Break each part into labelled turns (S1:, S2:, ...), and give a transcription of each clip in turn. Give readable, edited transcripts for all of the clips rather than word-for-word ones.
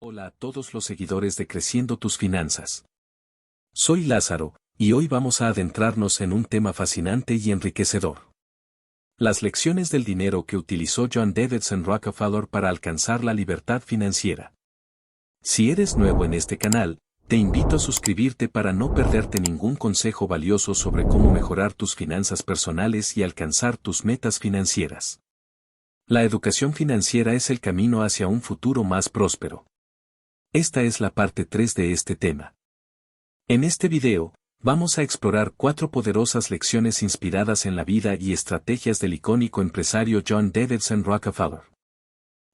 S1: Hola a todos los seguidores de Creciendo tus Finanzas. Soy Lázaro, y hoy vamos a adentrarnos en un tema fascinante y enriquecedor. Las lecciones del dinero que utilizó John Davidson Rockefeller para alcanzar la libertad financiera. Si eres nuevo en este canal, te invito a suscribirte para no perderte ningún consejo valioso sobre cómo mejorar tus finanzas personales y alcanzar tus metas financieras. La educación financiera es el camino hacia un futuro más próspero. Esta es la parte 3 de este tema. En este video, vamos a explorar 4 poderosas lecciones inspiradas en la vida y estrategias del icónico empresario John Davidson Rockefeller.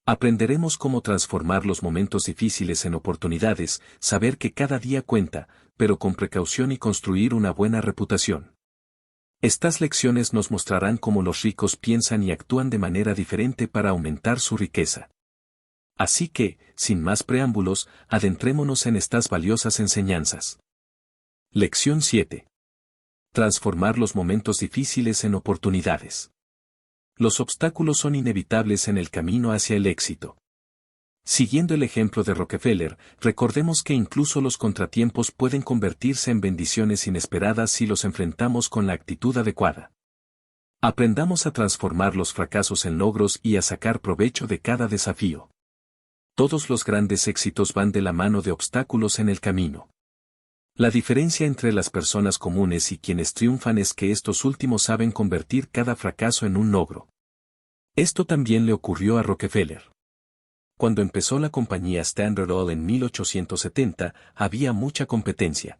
S1: Aprenderemos cómo transformar los momentos difíciles en oportunidades, saber que cada día cuenta, pero con precaución y construir una buena reputación. Estas lecciones nos mostrarán cómo los ricos piensan y actúan de manera diferente para aumentar su riqueza. Así que, sin más preámbulos, adentrémonos en estas valiosas enseñanzas. Lección 7. Transformar los momentos difíciles en oportunidades. Los obstáculos son inevitables en el camino hacia el éxito. Siguiendo el ejemplo de Rockefeller, recordemos que incluso los contratiempos pueden convertirse en bendiciones inesperadas si los enfrentamos con la actitud adecuada. Aprendamos a transformar los fracasos en logros y a sacar provecho de cada desafío. Todos los grandes éxitos van de la mano de obstáculos en el camino. La diferencia entre las personas comunes y quienes triunfan es que estos últimos saben convertir cada fracaso en un logro. Esto también le ocurrió a Rockefeller. Cuando empezó la compañía Standard Oil en 1870, había mucha competencia.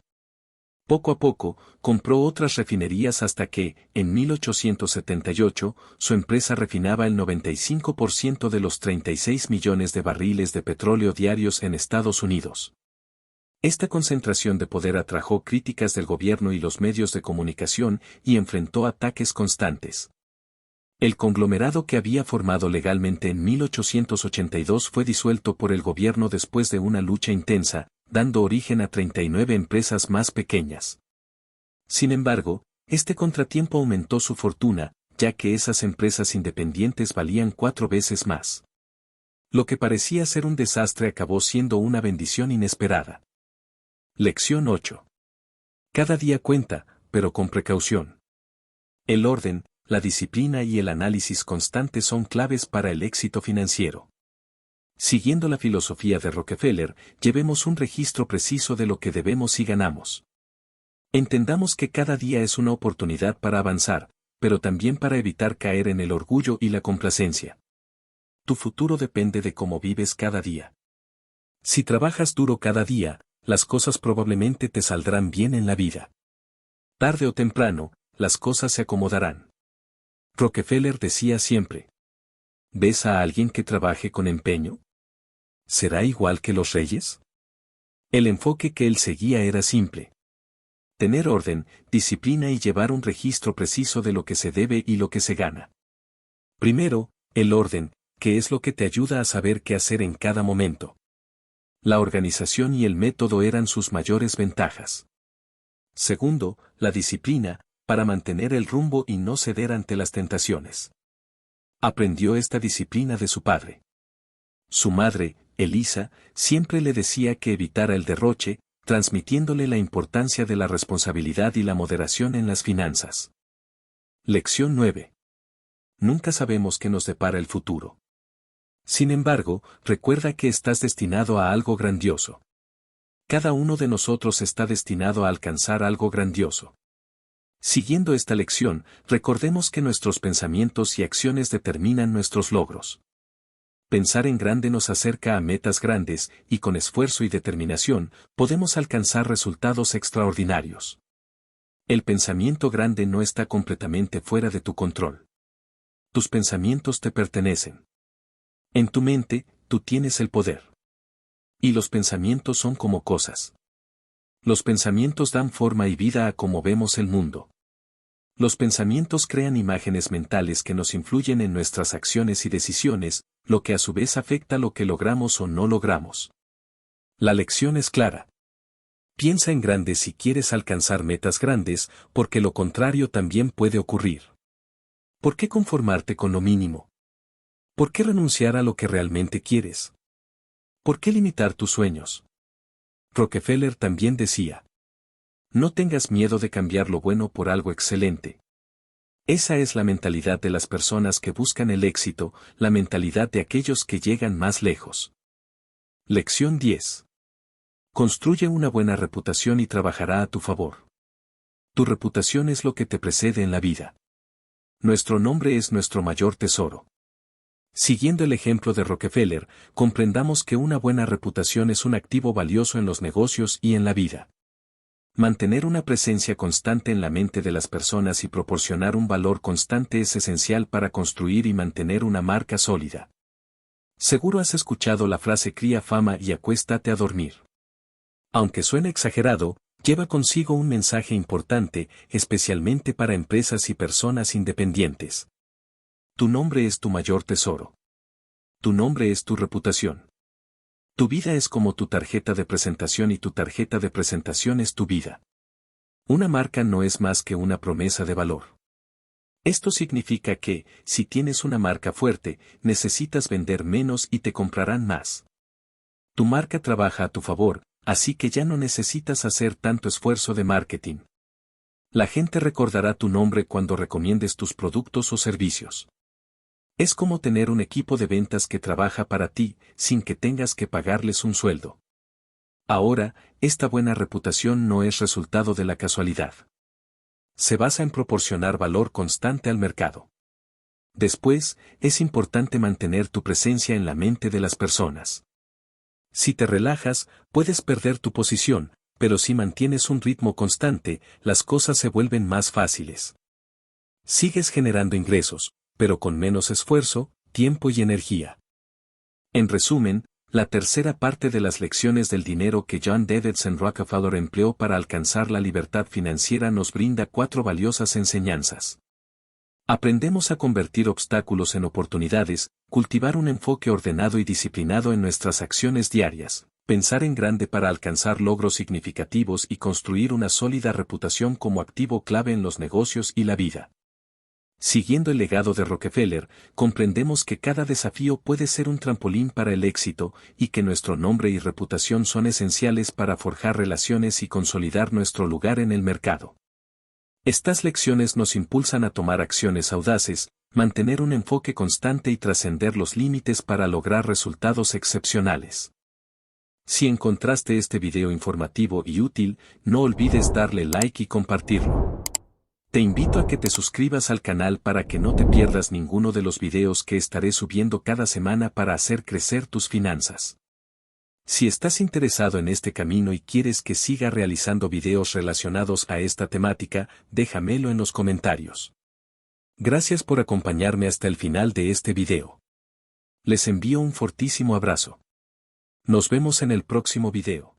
S1: Poco a poco, compró otras refinerías hasta que, en 1878, su empresa refinaba el 95% de los 36 millones de barriles de petróleo diarios en Estados Unidos. Esta concentración de poder atrajo críticas del gobierno y los medios de comunicación y enfrentó ataques constantes. El conglomerado que había formado legalmente en 1882 fue disuelto por el gobierno después de una lucha intensa, dando origen a 39 empresas más pequeñas. Sin embargo, este contratiempo aumentó su fortuna, ya que esas empresas independientes valían 4 veces más. Lo que parecía ser un desastre acabó siendo una bendición inesperada. Lección 8. Cada día cuenta, pero con precaución. El orden, la disciplina y el análisis constante son claves para el éxito financiero. Siguiendo la filosofía de Rockefeller, llevemos un registro preciso de lo que debemos y ganamos. Entendamos que cada día es una oportunidad para avanzar, pero también para evitar caer en el orgullo y la complacencia. Tu futuro depende de cómo vives cada día. Si trabajas duro cada día, las cosas probablemente te saldrán bien en la vida. Tarde o temprano, las cosas se acomodarán. Rockefeller decía siempre: ¿ves a alguien que trabaje con empeño? ¿Será igual que los reyes? El enfoque que él seguía era simple. Tener orden, disciplina y llevar un registro preciso de lo que se debe y lo que se gana. Primero, el orden, que es lo que te ayuda a saber qué hacer en cada momento. La organización y el método eran sus mayores ventajas. Segundo, la disciplina, para mantener el rumbo y no ceder ante las tentaciones. Aprendió esta disciplina de su padre. Su madre, Elisa, siempre le decía que evitara el derroche, transmitiéndole la importancia de la responsabilidad y la moderación en las finanzas. Lección 9. Nunca sabemos qué nos depara el futuro. Sin embargo, recuerda que estás destinado a algo grandioso. Cada uno de nosotros está destinado a alcanzar algo grandioso. Siguiendo esta lección, recordemos que nuestros pensamientos y acciones determinan nuestros logros. Pensar en grande nos acerca a metas grandes, y con esfuerzo y determinación, podemos alcanzar resultados extraordinarios. El pensamiento grande no está completamente fuera de tu control. Tus pensamientos te pertenecen. En tu mente, tú tienes el poder. Y los pensamientos son como cosas. Los pensamientos dan forma y vida a cómo vemos el mundo. Los pensamientos crean imágenes mentales que nos influyen en nuestras acciones y decisiones, lo que a su vez afecta lo que logramos o no logramos. La lección es clara. Piensa en grande si quieres alcanzar metas grandes, porque lo contrario también puede ocurrir. ¿Por qué conformarte con lo mínimo? ¿Por qué renunciar a lo que realmente quieres? ¿Por qué limitar tus sueños? Rockefeller también decía: no tengas miedo de cambiar lo bueno por algo excelente. Esa es la mentalidad de las personas que buscan el éxito, la mentalidad de aquellos que llegan más lejos. Lección 10. Construye una buena reputación y trabajará a tu favor. Tu reputación es lo que te precede en la vida. Nuestro nombre es nuestro mayor tesoro. Siguiendo el ejemplo de Rockefeller, comprendamos que una buena reputación es un activo valioso en los negocios y en la vida. Mantener una presencia constante en la mente de las personas y proporcionar un valor constante es esencial para construir y mantener una marca sólida. Seguro has escuchado la frase cría fama y acuéstate a dormir. Aunque suene exagerado, lleva consigo un mensaje importante, especialmente para empresas y personas independientes. Tu nombre es tu mayor tesoro. Tu nombre es tu reputación. Tu vida es como tu tarjeta de presentación y tu tarjeta de presentación es tu vida. Una marca no es más que una promesa de valor. Esto significa que, si tienes una marca fuerte, necesitas vender menos y te comprarán más. Tu marca trabaja a tu favor, así que ya no necesitas hacer tanto esfuerzo de marketing. La gente recordará tu nombre cuando recomiendes tus productos o servicios. Es como tener un equipo de ventas que trabaja para ti, sin que tengas que pagarles un sueldo. Ahora, esta buena reputación no es resultado de la casualidad. Se basa en proporcionar valor constante al mercado. Después, es importante mantener tu presencia en la mente de las personas. Si te relajas, puedes perder tu posición, pero si mantienes un ritmo constante, las cosas se vuelven más fáciles. Sigues generando ingresos, pero con menos esfuerzo, tiempo y energía. En resumen, la tercera parte de las lecciones del dinero que John Davidson Rockefeller empleó para alcanzar la libertad financiera nos brinda 4 valiosas enseñanzas. Aprendemos a convertir obstáculos en oportunidades, cultivar un enfoque ordenado y disciplinado en nuestras acciones diarias, pensar en grande para alcanzar logros significativos y construir una sólida reputación como activo clave en los negocios y la vida. Siguiendo el legado de Rockefeller, comprendemos que cada desafío puede ser un trampolín para el éxito y que nuestro nombre y reputación son esenciales para forjar relaciones y consolidar nuestro lugar en el mercado. Estas lecciones nos impulsan a tomar acciones audaces, mantener un enfoque constante y trascender los límites para lograr resultados excepcionales. Si encontraste este video informativo y útil, no olvides darle like y compartirlo. Te invito a que te suscribas al canal para que no te pierdas ninguno de los videos que estaré subiendo cada semana para hacer crecer tus finanzas. Si estás interesado en este camino y quieres que siga realizando videos relacionados a esta temática, déjamelo en los comentarios. Gracias por acompañarme hasta el final de este video. Les envío un fortísimo abrazo. Nos vemos en el próximo video.